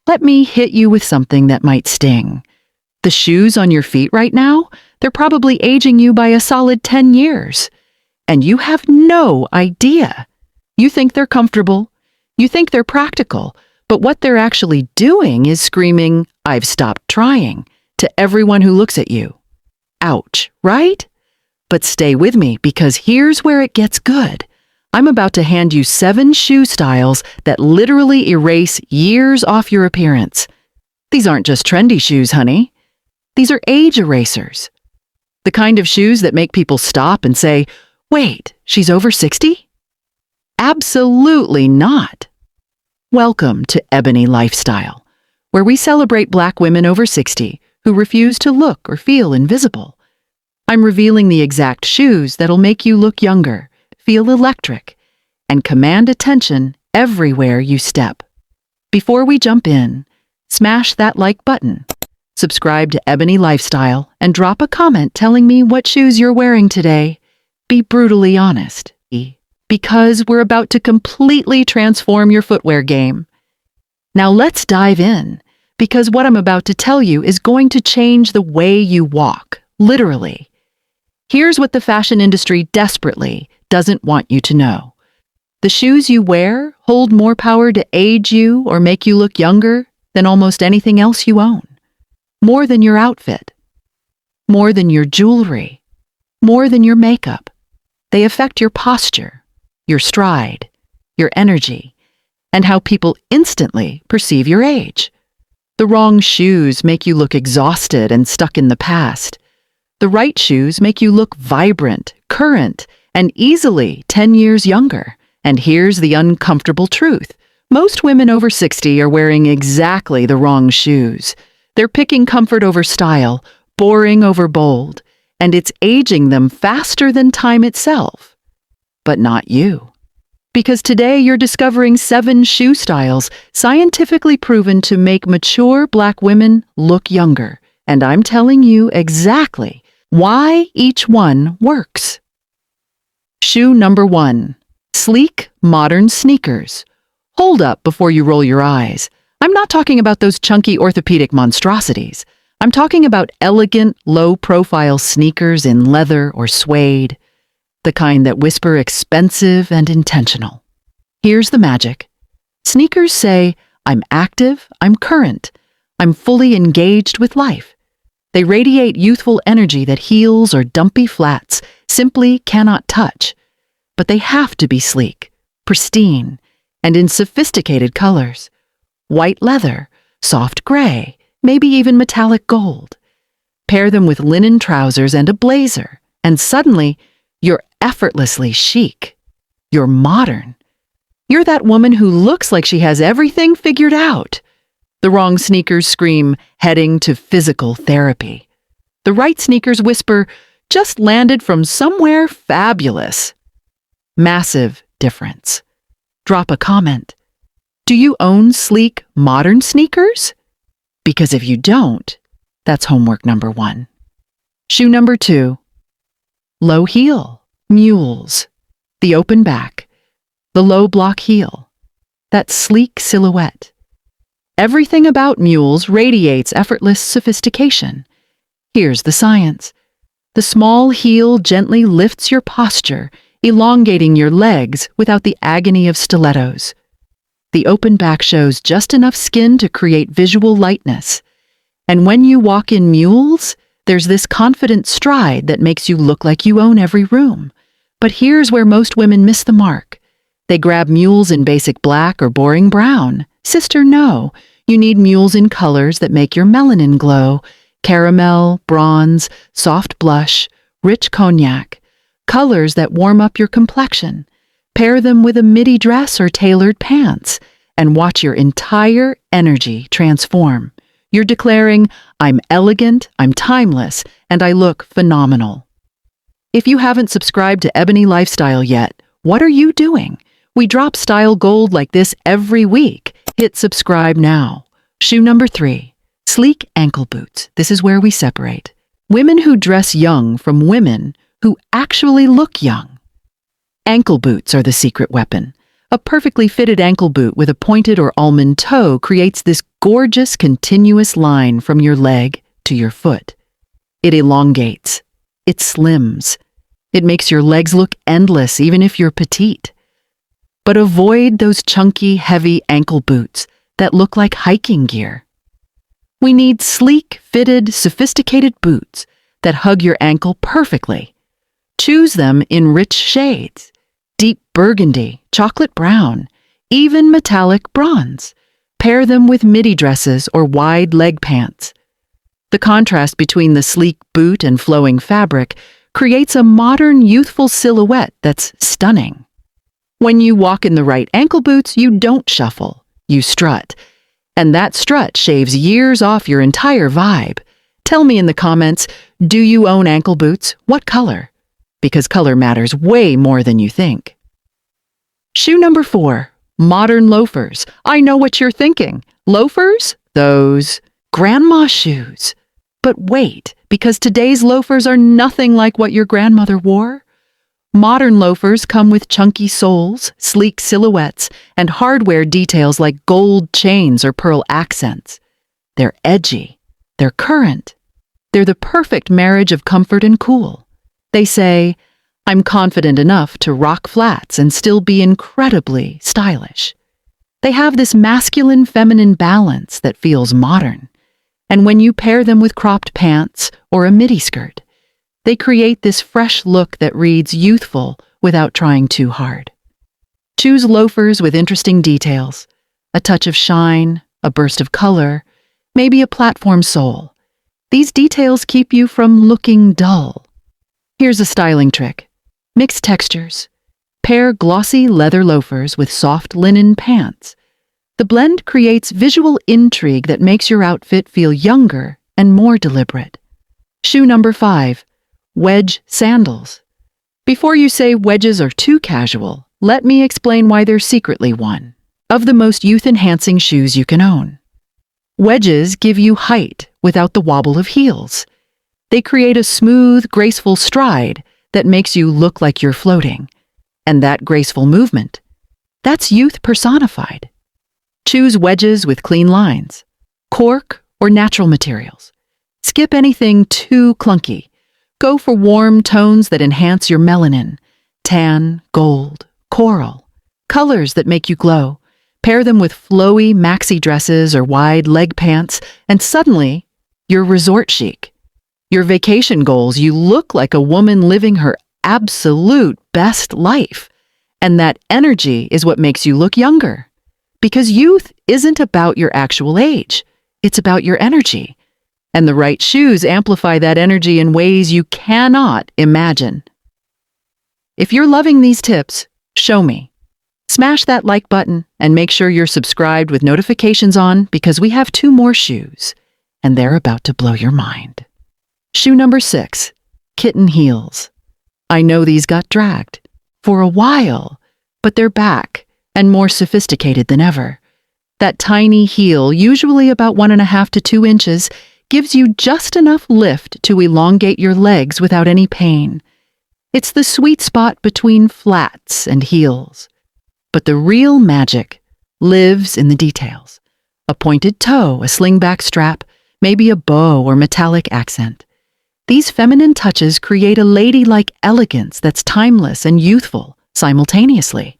let me hit you with something that might sting. The shoes on your feet right now, they're probably aging you by a solid 10 years. And you have no idea. You think they're comfortable. You think they're practical. But what they're actually doing is screaming, "I've stopped trying," to everyone who looks at you. Ouch, right? But stay with me, because here's where it gets good. I'm about to hand you 7 shoe styles that literally erase years off your appearance. These aren't just trendy shoes, honey. These are age erasers. The kind of shoes that make people stop and say, "Wait, she's over 60? Absolutely not. Welcome to Ebony Lifestyle, where we celebrate Black women over 60 who refuse to look or feel invisible. I'm revealing the exact shoes that'll make you look younger, feel electric, and command attention everywhere you step. Before we jump in, smash that like button, subscribe to Ebony Lifestyle, and drop a comment telling me what shoes you're wearing today. Be brutally honest, because we're about to completely transform your footwear game. Now let's dive in, because what I'm about to tell you is going to change the way you walk, literally. Here's what the fashion industry desperately doesn't want you to know. The shoes you wear hold more power to age you or make you look younger than almost anything else you own. More than your outfit. More than your jewelry. More than your makeup. They affect your posture, your stride, your energy, and how people instantly perceive your age. The wrong shoes make you look exhausted and stuck in the past. The right shoes make you look vibrant, current, and easily 10 years younger. And here's the uncomfortable truth. Most women over 60 are wearing exactly the wrong shoes. They're picking comfort over style, boring over bold, and it's aging them faster than time itself. But not you. Because today you're discovering 7 shoe styles scientifically proven to make mature Black women look younger. And I'm telling you exactly why each one works. Shoe number 1. Sleek, modern sneakers. Hold up before you roll your eyes. I'm not talking about those chunky orthopedic monstrosities. I'm talking about elegant, low-profile sneakers in leather or suede, the kind that whisper expensive and intentional. Here's the magic. Sneakers say, "I'm active, I'm current, I'm fully engaged with life." They radiate youthful energy that heels or dumpy flats simply cannot touch. But they have to be sleek, pristine, and in sophisticated colors. White leather, soft gray, maybe even metallic gold. Pair them with linen trousers and a blazer, and suddenly you're effortlessly chic. You're modern. You're that woman who looks like she has everything figured out. The wrong sneakers scream, "Heading to physical therapy." The right sneakers whisper, "Just landed from somewhere fabulous." Massive difference. Drop a comment. Do you own sleek, modern sneakers? Because if you don't, that's homework number 1. Shoe number 2. Low heel, mules. The open back. The low block heel. That sleek silhouette. Everything about mules radiates effortless sophistication. Here's the science. The small heel gently lifts your posture, elongating your legs without the agony of stilettos. The open back shows just enough skin to create visual lightness. And when you walk in mules, there's this confident stride that makes you look like you own every room. But here's where most women miss the mark. They grab mules in basic black or boring brown. Sister, no. You need mules in colors that make your melanin glow. Caramel, bronze, soft blush, rich cognac. Colors that warm up your complexion. Pair them with a midi dress or tailored pants, and watch your entire energy transform. You're declaring, "I'm elegant, I'm timeless, and I look phenomenal." If you haven't subscribed to Ebony Lifestyle yet, what are you doing? We drop style gold like this every week. Hit subscribe now. Shoe number 3. Sleek ankle boots. This is where we separate. Women who dress young from women who actually look young. Ankle boots are the secret weapon. A perfectly fitted ankle boot with a pointed or almond toe creates this gorgeous continuous line from your leg to your foot. It elongates. It slims. It makes your legs look endless even if you're petite. But avoid those chunky, heavy ankle boots that look like hiking gear. We need sleek, fitted, sophisticated boots that hug your ankle perfectly. Choose them in rich shades: deep burgundy, chocolate brown, even metallic bronze. Pair them with midi dresses or wide leg pants. The contrast between the sleek boot and flowing fabric creates a modern, youthful silhouette that's stunning. When you walk in the right ankle boots, you don't shuffle, you strut. And that strut shaves years off your entire vibe. Tell me in the comments, do you own ankle boots? What color? Because color matters way more than you think. Shoe number 4, modern loafers. I know what you're thinking. Loafers? Those grandma shoes. But wait, because today's loafers are nothing like what your grandmother wore. Modern loafers come with chunky soles, sleek silhouettes, and hardware details like gold chains or pearl accents. They're edgy. They're current. They're the perfect marriage of comfort and cool. They say, I'm confident enough to rock flats and still be incredibly stylish. They have this masculine-feminine balance that feels modern. And when you pair them with cropped pants or a midi skirt, they create this fresh look that reads youthful without trying too hard. Choose loafers with interesting details, a touch of shine, a burst of color, maybe a platform sole. These details keep you from looking dull. Here's a styling trick. Mix textures. Pair glossy leather loafers with soft linen pants. The blend creates visual intrigue that makes your outfit feel younger and more deliberate. Shoe number 5. Wedge sandals. Before you say wedges are too casual, let me explain why they're secretly one of the most youth-enhancing shoes you can own. Wedges give you height without the wobble of heels. They create a smooth, graceful stride that makes you look like you're floating. And that graceful movement, that's youth personified. Choose wedges with clean lines, cork or natural materials. Skip anything too clunky. Go for warm tones that enhance your melanin, tan, gold, coral, colors that make you glow. Pair them with flowy maxi dresses or wide leg pants, and suddenly, you're resort chic. Your vacation goals, you look like a woman living her absolute best life. And that energy is what makes you look younger. Because youth isn't about your actual age. It's about your energy. And the right shoes amplify that energy in ways you cannot imagine. If you're loving these tips, show me. Smash that like button and make sure you're subscribed with notifications on because we have 2 more shoes, and they're about to blow your mind. Shoe number 6, Kitten heels. I know these got dragged for a while, but they're back and more sophisticated than ever. That tiny heel, usually about 1.5 to 2 inches, gives you just enough lift to elongate your legs without any pain. It's the sweet spot between flats and heels. But the real magic lives in the details. A pointed toe, a slingback strap, maybe a bow or metallic accent. These feminine touches create a ladylike elegance that's timeless and youthful simultaneously.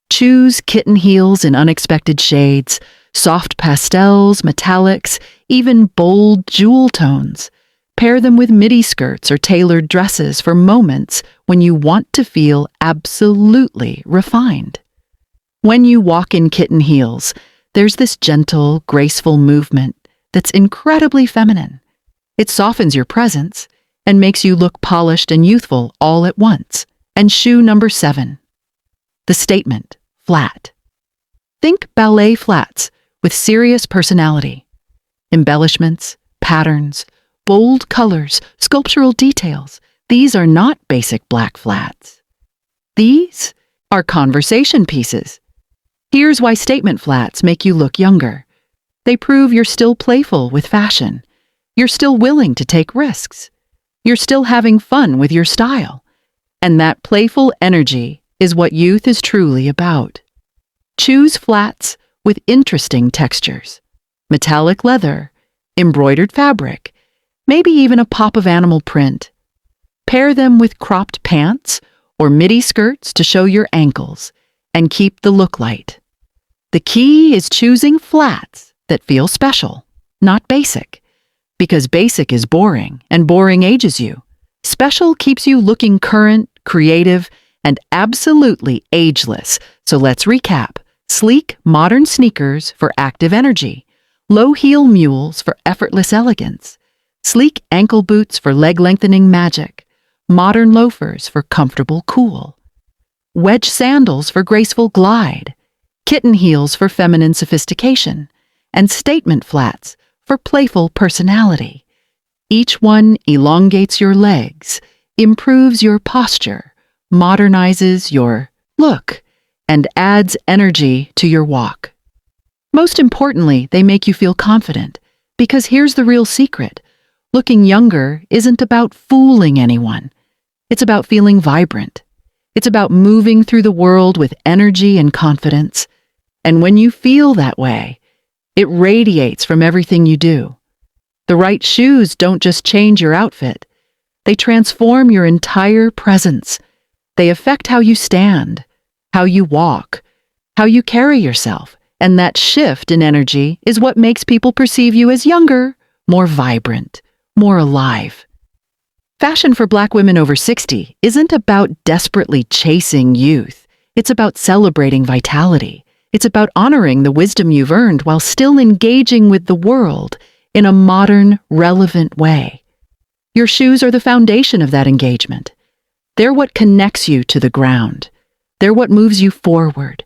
Choose kitten heels in unexpected shades, soft pastels, metallics, even bold jewel tones. Pair them with midi skirts or tailored dresses for moments when you want to feel absolutely refined. When you walk in kitten heels, there's this gentle, graceful movement that's incredibly feminine. It softens your presence and makes you look polished and youthful all at once. And shoe number 7. The statement, flat. Think ballet flats with serious personality. Embellishments, patterns, bold colors, sculptural details. These are not basic black flats. These are conversation pieces. Here's why statement flats make you look younger. They prove you're still playful with fashion. You're still willing to take risks. You're still having fun with your style. And that playful energy is what youth is truly about. Choose flats with interesting textures. metallic leather, embroidered fabric, maybe even a pop of animal print. Pair them with cropped pants or midi skirts to show your ankles and keep the look light. The key is choosing flats that feel special, not basic, because basic is boring and boring ages you. Special keeps you looking current, creative, and absolutely ageless. So let's recap. Sleek, modern sneakers for active energy. Low heel mules for effortless elegance. Sleek ankle boots for leg-lengthening magic. Modern loafers for comfortable cool. Wedge sandals for graceful glide. Kitten heels for feminine sophistication. And statement flats for playful personality. Each one elongates your legs, improves your posture, modernizes your look, and adds energy to your walk. Most importantly, they make you feel confident, because here's the real secret. Looking younger isn't about fooling anyone. It's about feeling vibrant. It's about moving through the world with energy and confidence. And when you feel that way, it radiates from everything you do. The right shoes don't just change your outfit. They transform your entire presence. They affect how you stand, how you walk, how you carry yourself. And that shift in energy is what makes people perceive you as younger, more vibrant, more alive. Fashion for Black women over 60 isn't about desperately chasing youth. It's about celebrating vitality. It's about honoring the wisdom you've earned while still engaging with the world in a modern, relevant way. Your shoes are the foundation of that engagement. They're what connects you to the ground. They're what moves you forward.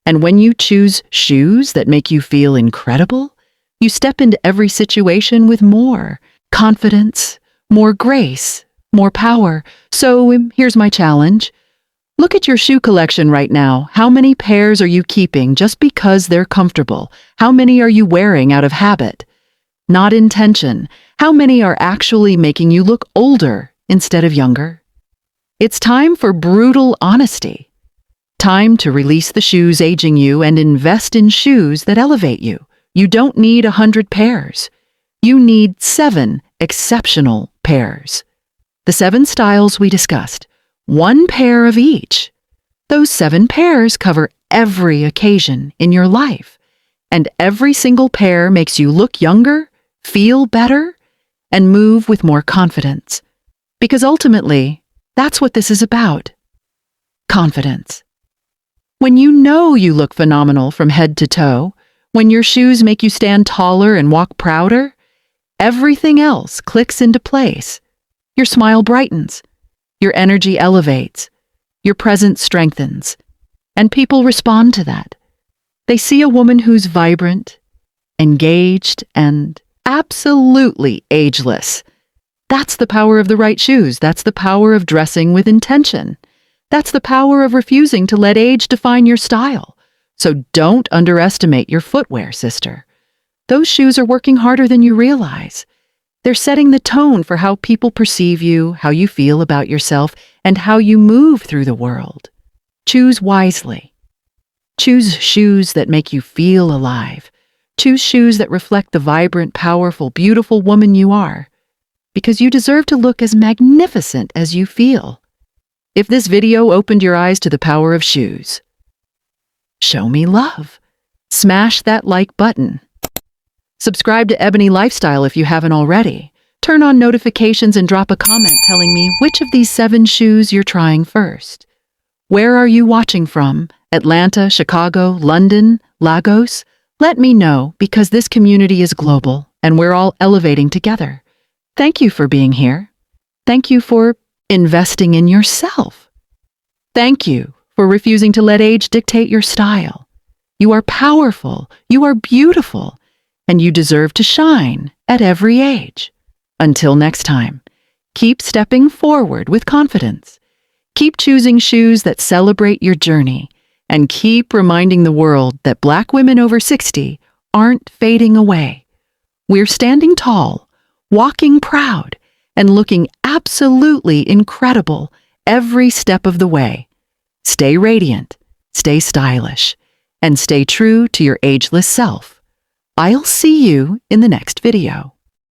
And when you choose shoes that make you feel incredible, you step into every situation with more confidence, more grace, more power. So here's my challenge. Look at your shoe collection right now. How many pairs are you keeping just because they're comfortable? How many are you wearing out of habit? Not intention. How many are actually making you look older instead of younger? It's time for brutal honesty. Time to release the shoes aging you and invest in shoes that elevate you. You don't need 100 pairs. You need 7 exceptional pairs. The 7 styles we discussed. 1 pair of each. Those 7 pairs cover every occasion in your life. And every single pair makes you look younger, feel better, and move with more confidence. Because ultimately, that's what this is about. Confidence. When you know you look phenomenal from head to toe, when your shoes make you stand taller and walk prouder, everything else clicks into place. Your smile brightens, your energy elevates, your presence strengthens, and people respond to that. They see a woman who's vibrant, engaged, and absolutely ageless. That's the power of the right shoes. That's the power of dressing with intention. That's the power of refusing to let age define your style. So don't underestimate your footwear, sister. Those shoes are working harder than you realize. They're setting the tone for how people perceive you, how you feel about yourself, and how you move through the world. Choose wisely. Choose shoes that make you feel alive. Choose shoes that reflect the vibrant, powerful, beautiful woman you are, because you deserve to look as magnificent as you feel. If this video opened your eyes to the power of shoes, show me love. Smash that like button. Subscribe to Ebony Lifestyle if you haven't already. Turn on notifications and drop a comment telling me which of these 7 shoes you're trying first. Where are you watching from? Atlanta, Chicago, London, Lagos? Let me know, because this community is global and we're all elevating together. Thank you for being here. Thank you for investing in yourself. Thank you for refusing to let age dictate your style. You are powerful, you are beautiful, and you deserve to shine at every age. Until next time, keep stepping forward with confidence. Keep choosing shoes that celebrate your journey, and keep reminding the world that Black women over 60 aren't fading away. We're standing tall, walking proud, and looking absolutely incredible every step of the way. Stay radiant, stay stylish, and stay true to your ageless self. I'll see you in the next video.